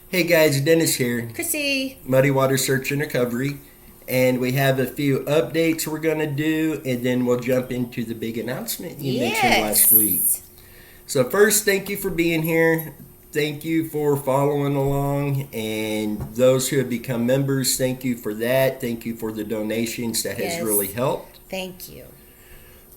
Hey guys, Dennis here, Chrissy. Muddy Water Search and Recovery, and we have a few updates we're going to do, and then we'll jump into the big announcement you mentioned last week. So first, thank you for being here. Thank you for following along, and those who have become members, thank you for that. Thank you for the donations. That has really helped. Thank you.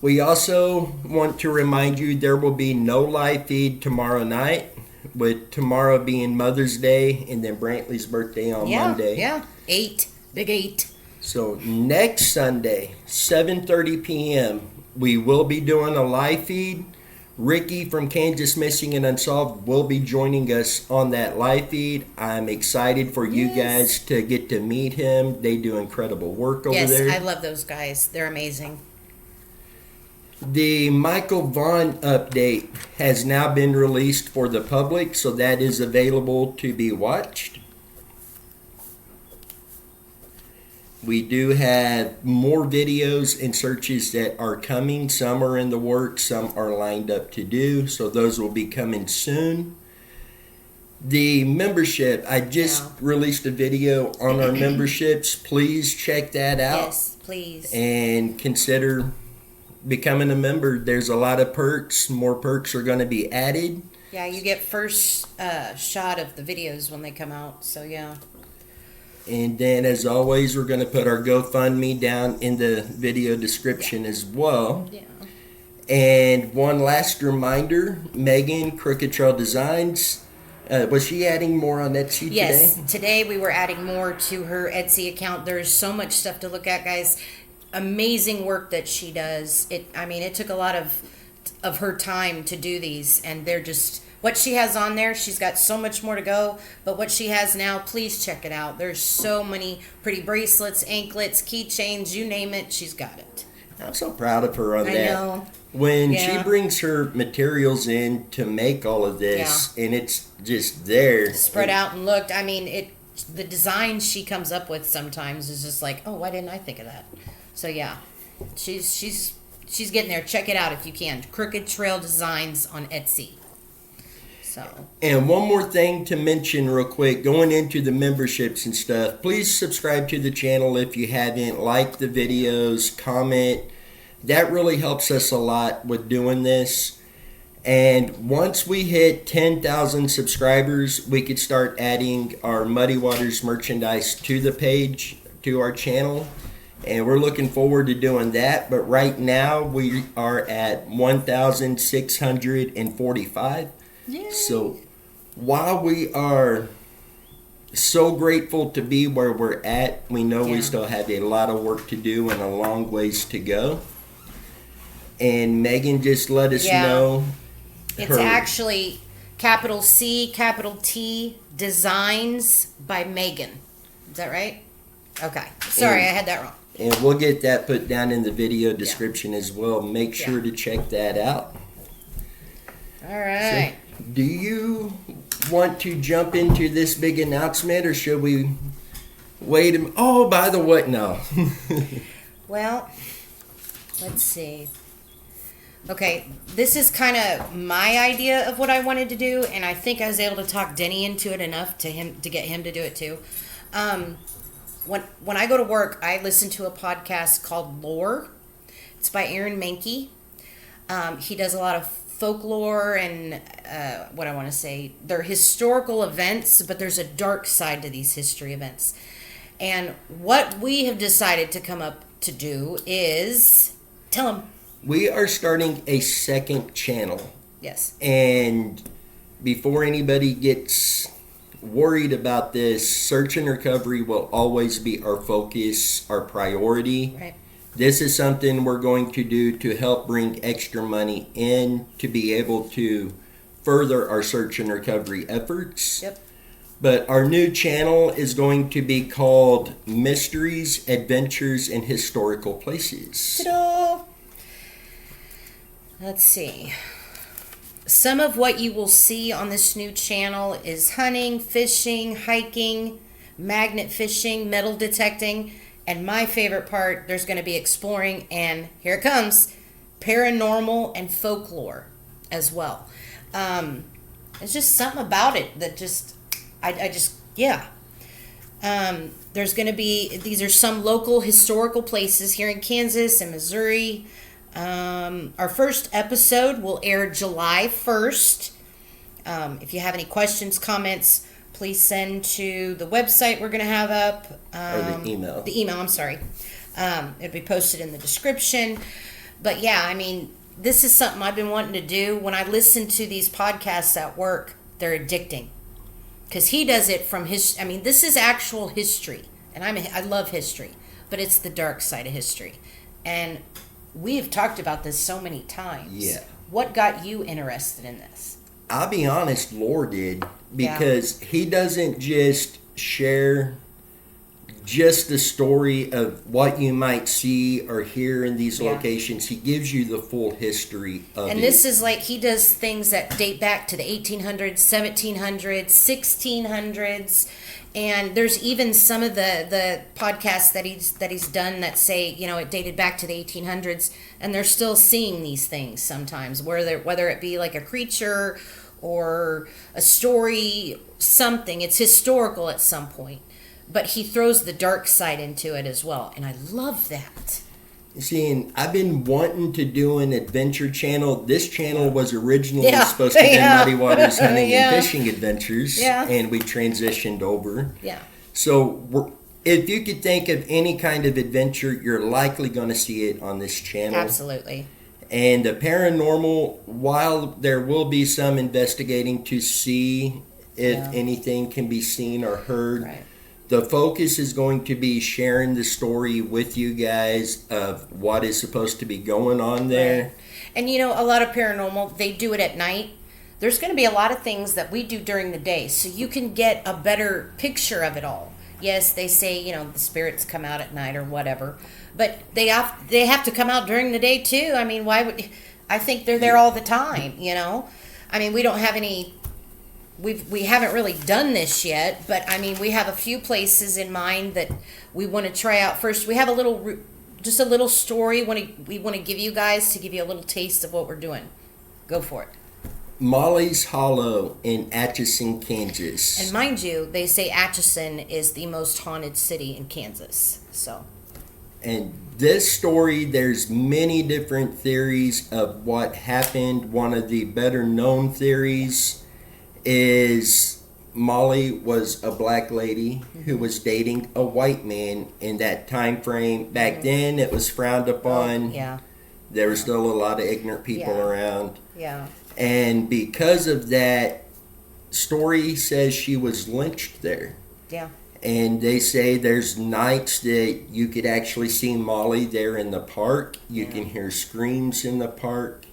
We also want to remind you there will be no live feed tomorrow night, with tomorrow being Mother's Day and then Brantley's birthday on Monday. Yeah, 8, big 8. So next Sunday, 7:30 p.m., we will be doing a live feed. Ricky from Kansas Missing and Unsolved will be joining us on that live feed. I'm excited for you guys to get to meet him. They do incredible work over there. Yes, I love those guys. They're amazing. The Michael Vaughn update has now been released for the public, so that is available to be watched. We do have more videos and searches that are coming. Some are in the works, some are lined up to do, so those will be coming soon. The membership, I just released a video on our memberships. Please check that out. Yes, please. And consider becoming a member. There's a lot of perks. More perks are going to be added. Yeah, you get first shot of the videos when they come out, so yeah. And then, as always, we're going to put our GoFundMe down in the video description as well. Yeah. And one last reminder, Megan, Crooked Trail Designs, was she adding more on Etsy today? Yes, today we were adding more to her Etsy account. There's so much stuff to look at, guys. Amazing work that she does. It took a lot of her time to do these, and they're just what she has on there. She's got so much more to go, but what she has now, please check it out. There's so many pretty bracelets, anklets, keychains, you name it, she's got it. I'm so proud of her on that. I know. When she brings her materials in to make all of this, and it's just there, spread out and looked. I mean, the design she comes up with sometimes is just like, oh, why didn't I think of that? So yeah, she's getting there. Check it out if you can. Crooked Trail Designs on Etsy. So. And one more thing to mention real quick, going into the memberships and stuff, please subscribe to the channel if you haven't. Like the videos, comment. That really helps us a lot with doing this. And once we hit 10,000 subscribers, we could start adding our Muddy Waters merchandise to the page, to our channel. And we're looking forward to doing that. But right now, we are at 1,645. Yay. So while we are so grateful to be where we're at, we know we still have a lot of work to do and a long ways to go. And Megan just let us know. It's actually capital C, capital T, Designs by Megan. Is that right? Okay. Sorry, I had that wrong. And we'll get that put down in the video description as well. Make sure to check that out. All right. So, do you want to jump into this big announcement, or should we wait? Oh, by the way, no. Well, let's see. Okay, this is kind of my idea of what I wanted to do, and I think I was able to talk Denny into it enough to get him to do it too. When I go to work, I listen to a podcast called Lore. It's by Aaron Mahnke. He does a lot of folklore and they're historical events, but there's a dark side to these history events. And what we have decided to come up to do is tell them. We are starting a second channel. Yes. And before anybody gets worried about this, search and recovery will always be our focus, our priority. Right. This is something we're going to do to help bring extra money in to be able to further our search and recovery efforts. Yep. But our new channel is going to be called Mysteries, Adventures, and Historical Places. Ta-da! Let's see. Some of what you will see on this new channel is hunting, fishing, hiking, magnet fishing, metal detecting, and my favorite part, there's going to be exploring, and here it comes, paranormal and folklore as well. It's just something about it that just I just, yeah. There's going to be, these are some local historical places here in Kansas and Missouri. Our first episode will air July 1st. If you have any questions, comments, please send to the website we're going to have up. Or the email. The email, I'm sorry. It'll be posted in the description. But yeah, I mean, this is something I've been wanting to do. When I listen to these podcasts at work, they're addicting. Because he does it from his, I mean, this is actual history. And I love history. But it's the dark side of history. And we have talked about this so many times. Yeah. What got you interested in this? I'll be honest, Lore did. Because he doesn't just share just the story of what you might see or hear in these locations. He gives you the full history of it. And this is like, he does things that date back to the 1800s, 1700s, 1600s. And there's even some of the podcasts that he's done that say, you know, it dated back to the 1800s, and they're still seeing these things sometimes, whether it be like a creature or a story, something. It's historical at some point. But he throws the dark side into it as well. And I love that. See, and I've been wanting to do an adventure channel. This channel was originally supposed to be Muddy Waters Hunting and Fishing Adventures. Yeah. And we transitioned over. Yeah. So if you could think of any kind of adventure, you're likely going to see it on this channel. Absolutely. And the paranormal, while there will be some investigating to see if anything can be seen or heard, right, the focus is going to be sharing the story with you guys of what is supposed to be going on there. Right. And you know, a lot of paranormal, they do it at night. There's going to be a lot of things that we do during the day, so you can get a better picture of it all. Yes, they say, you know, the spirits come out at night or whatever, but they have to come out during the day too. I mean, why would, I think they're there all the time, you know? I mean, we don't have any, we haven't really done this yet, but I mean, we have a few places in mind that we want to try out first. We have just a little story we want to give you guys to give you a little taste of what we're doing. Go for it. Molly's Hollow in Atchison, Kansas. And mind you, they say Atchison is the most haunted city in Kansas. So. And this story, there's many different theories of what happened. One of the better known theories is Molly was a black lady who was dating a white man in that time frame. Back then, it was frowned upon. Yeah. There were still a lot of ignorant people around. Yeah. And because of that, story says she was lynched there. Yeah. And they say there's nights that you could actually see Molly there in the park. You can hear screams in the park.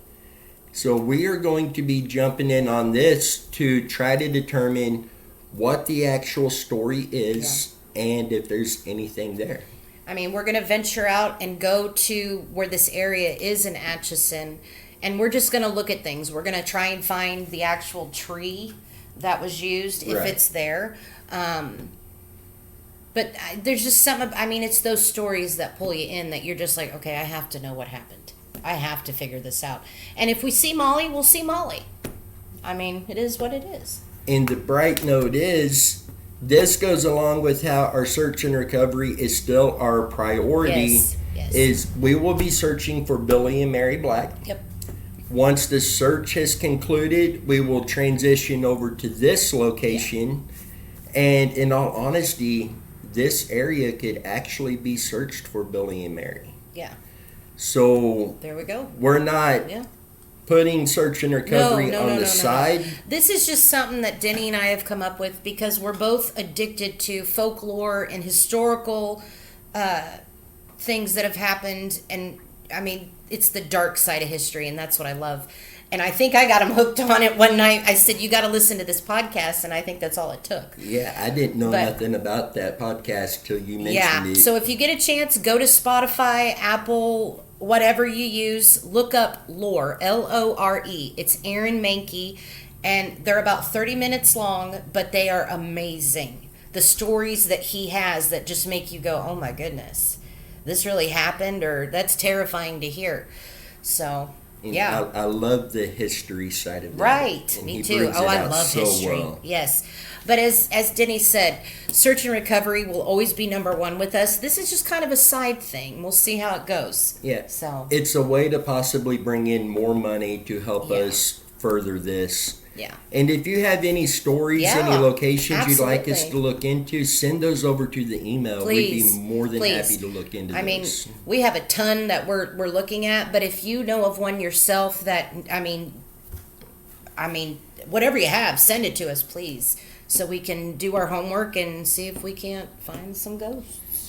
So we are going to be jumping in on this to try to determine what the actual story is and if there's anything there. I mean, we're going to venture out and go to where this area is in Atchison, and we're just going to look at things. We're going to try and find the actual tree that was used, if it's there. But there's just some, I mean, it's those stories that pull you in that you're just like, okay, I have to know what happened. I have to figure this out. And if we see Molly, we'll see Molly. I mean, it is what it is. And the bright note is, this goes along with how our search and recovery is still our priority. Yes. Is we will be searching for Billy and Mary Black. Yep. Once the search has concluded, we will transition over to this location. And in all honesty, this area could actually be searched for Billy and Mary. Yeah. So there we go. We're not putting search and recovery on the side. No. This is just something that Denny and I have come up with because we're both addicted to folklore and historical things that have happened. And I mean, it's the dark side of history, and that's what I love. And I think I got him hooked on it one night. I said, you got to listen to this podcast, and I think that's all it took. Yeah, I didn't know nothing about that podcast till you mentioned it. So if you get a chance, go to Spotify, Apple, whatever you use, look up Lore, Lore. It's Aaron Mankey, and they're about 30 minutes long, but they are amazing. The stories that he has that just make you go, oh my goodness, this really happened, or that's terrifying to hear. So... And Yeah. I love the history side of that. Right, And me he too. brings Oh, it I out love so history. well. Yes, but as Denny said, search and recovery will always be number one with us. This is just kind of a side thing. We'll see how it goes. Yeah. So It's a way to possibly bring in more money to help Yeah. us further this. yeah, And if you have any stories, Yeah, any locations you'd like us absolutely. to look into, send those over to the email. Please, We'd be more than please. happy to look into I mean, those. we have a ton that we're looking at. But if you know of one yourself, that I mean, whatever you have, send it to us, please, so we can do our homework and see if we can't find some ghosts.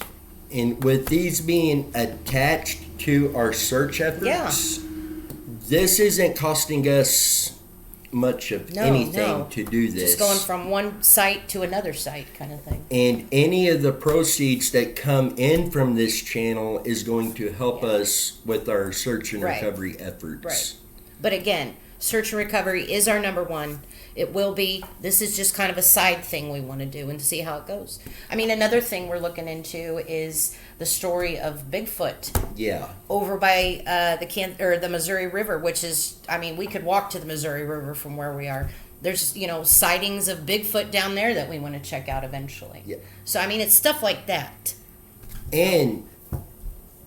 And with these being attached to our search efforts, this isn't costing us much of anything to do this. Just going from one site to another site kind of thing. And any of the proceeds that come in from this channel is going to help us with our search and Right. recovery efforts. Right. But again, search and recovery is our number one. It will be. This is just kind of a side thing we want to do and see how it goes. I mean, another thing we're looking into is the story of Bigfoot Yeah. over by the Missouri River, which is, I mean, we could walk to the Missouri River from where we are. There's, sightings of Bigfoot down there that we want to check out eventually. Yeah. So, I mean, it's stuff like that. And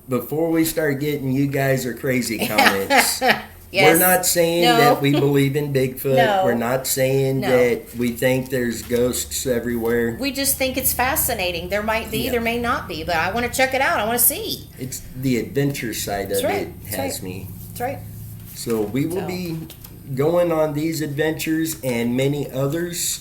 before we start getting you guys are crazy comments, Yes. we're not saying No. that we believe in Bigfoot. No. We're not saying No. that we think there's ghosts everywhere. We just think it's fascinating. There might be, Yeah. there may not be, but I want to check it out. I want to see. It's the adventure side of That's right. it That's has right. me. That's right. So we will So. be going on these adventures and many others.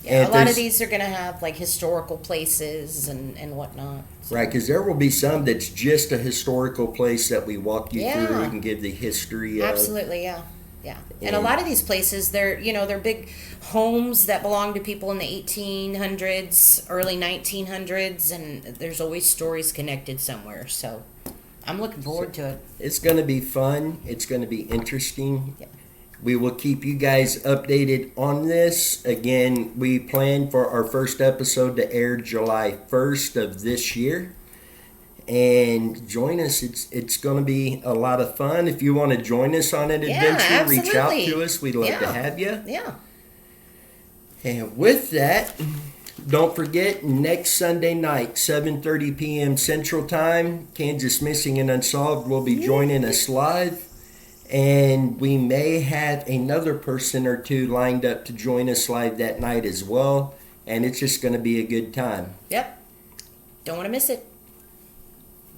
Yeah, And a lot of there's- these are going to have like historical places and whatnot. Right, because there will be some that's just a historical place that we walk you Yeah. through and give the history of. Absolutely, yeah. Yeah. And a And- lot of these places, they're big homes that belong to people in the 1800s, early 1900s, and there's always stories connected somewhere. So I'm looking forward to it. It's going to be fun. It's going to be interesting. Yeah. We will keep you guys updated on this. Again, we plan for our first episode to air July 1st of this year. And join us. It's going to be a lot of fun. If you want to join us on an Yeah, adventure, reach out absolutely. to us. We'd love to Yeah. have you. Yeah. And with that, don't forget, next Sunday night, 7:30 p.m. Central Time, Kansas Missing and Unsolved will be joining us live. And we may have another person or two lined up to join us live that night as well. And it's just going to be a good time. Yep. Don't want to miss it.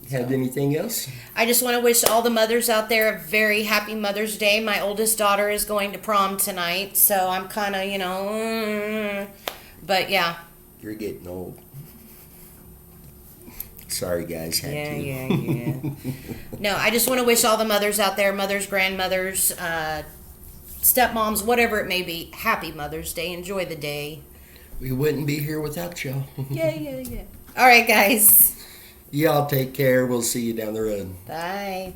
Have anything else? I just want to wish all the mothers out there a very happy Mother's Day. My oldest daughter is going to prom tonight, so I'm kind of, but yeah. You're getting old. Sorry, guys. Had to. Yeah. No, I just want to wish all the mothers out there, mothers, grandmothers, stepmoms, whatever it may be, happy Mother's Day. Enjoy the day. We wouldn't be here without y'all. Yeah. All right, guys. Y'all take care. We'll see you down the road. Bye.